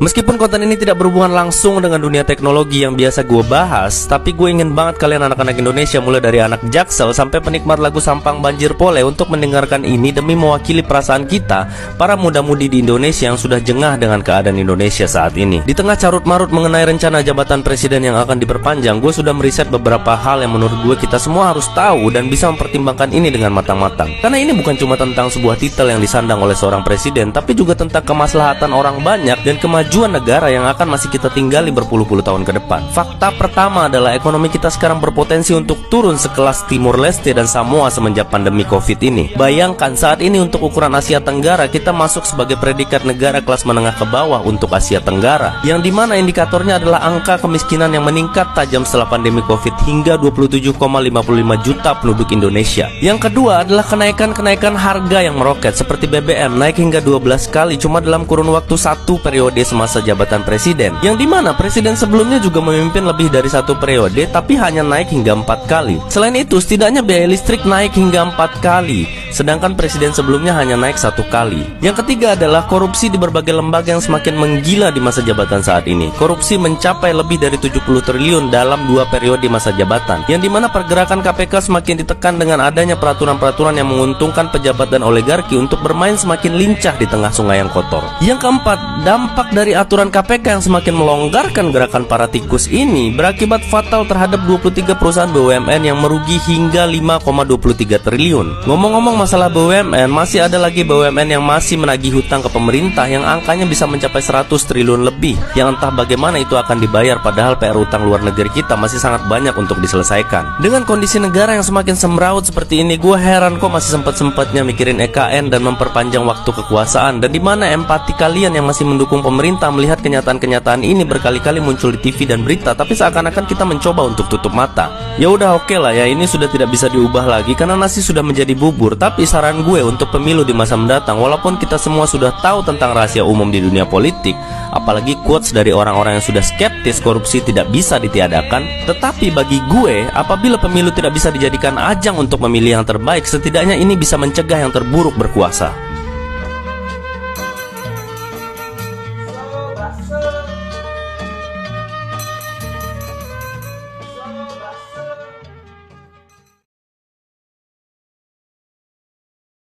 Meskipun konten ini tidak berhubungan langsung dengan dunia teknologi yang biasa gue bahas, tapi gue ingin banget kalian anak-anak Indonesia, mulai dari anak Jaksel sampai penikmat lagu Sampang Banjir Pole, untuk mendengarkan ini demi mewakili perasaan kita, para muda-mudi di Indonesia yang sudah jengah dengan keadaan Indonesia saat ini. Di tengah carut-marut mengenai rencana jabatan presiden yang akan diperpanjang, gue sudah meriset beberapa hal yang menurut gue kita semua harus tahu dan bisa mempertimbangkan ini dengan matang-matang. Karena ini bukan cuma tentang sebuah titel yang disandang oleh seorang presiden, tapi juga tentang kemaslahatan orang banyak dan kemajuan negara yang akan masih kita tinggali berpuluh-puluh tahun ke depan. Fakta pertama adalah ekonomi kita sekarang berpotensi untuk turun sekelas Timur Leste dan Samoa semenjak pandemi Covid ini. Bayangkan saat ini untuk ukuran Asia Tenggara kita masuk sebagai predikat negara kelas menengah ke bawah untuk Asia Tenggara, yang dimana indikatornya adalah angka kemiskinan yang meningkat tajam setelah pandemi Covid hingga 27,55 juta penduduk Indonesia. Yang kedua adalah kenaikan harga yang meroket, seperti BBM naik hingga 12 kali cuma dalam kurun waktu satu periode masa jabatan presiden, yang dimana presiden sebelumnya juga memimpin lebih dari satu periode tapi hanya naik hingga 4 kali. Selain itu, setidaknya biaya listrik naik hingga 4 kali, sedangkan presiden sebelumnya hanya naik 1 kali. Yang ketiga adalah korupsi di berbagai lembaga yang semakin menggila di masa jabatan saat ini. Korupsi mencapai lebih dari 70 triliun dalam 2 periode masa jabatan, yang dimana pergerakan KPK semakin ditekan dengan adanya peraturan-peraturan yang menguntungkan pejabat dan oligarki untuk bermain semakin lincah di tengah sungai yang kotor. Yang keempat, dampak dari aturan KPK yang semakin melonggarkan gerakan para tikus ini berakibat fatal terhadap 23 perusahaan BUMN yang merugi hingga 5,23 triliun. Ngomong-ngomong masalah BUMN, masih ada lagi BUMN yang masih menagih hutang ke pemerintah yang angkanya bisa mencapai 100 triliun lebih, yang entah bagaimana itu akan dibayar, padahal PR utang luar negeri kita masih sangat banyak untuk diselesaikan. Dengan kondisi negara yang semakin semraut seperti ini, gue heran kok masih sempat-sempatnya mikirin EKN dan memperpanjang waktu kekuasaan, dan dimana empati kalian yang masih mendukung pemerintah melihat kenyataan-kenyataan ini berkali-kali muncul di TV dan berita, tapi seakan-akan kita mencoba untuk tutup mata. Ya udah, oke lah ya, ini sudah tidak bisa diubah lagi karena nasi sudah menjadi bubur. Tapi saran gue untuk pemilu di masa mendatang, walaupun kita semua sudah tahu tentang rahasia umum di dunia politik, apalagi quotes dari orang-orang yang sudah skeptis korupsi tidak bisa ditiadakan, tetapi bagi gue, apabila pemilu tidak bisa dijadikan ajang untuk memilih yang terbaik, setidaknya ini bisa mencegah yang terburuk berkuasa.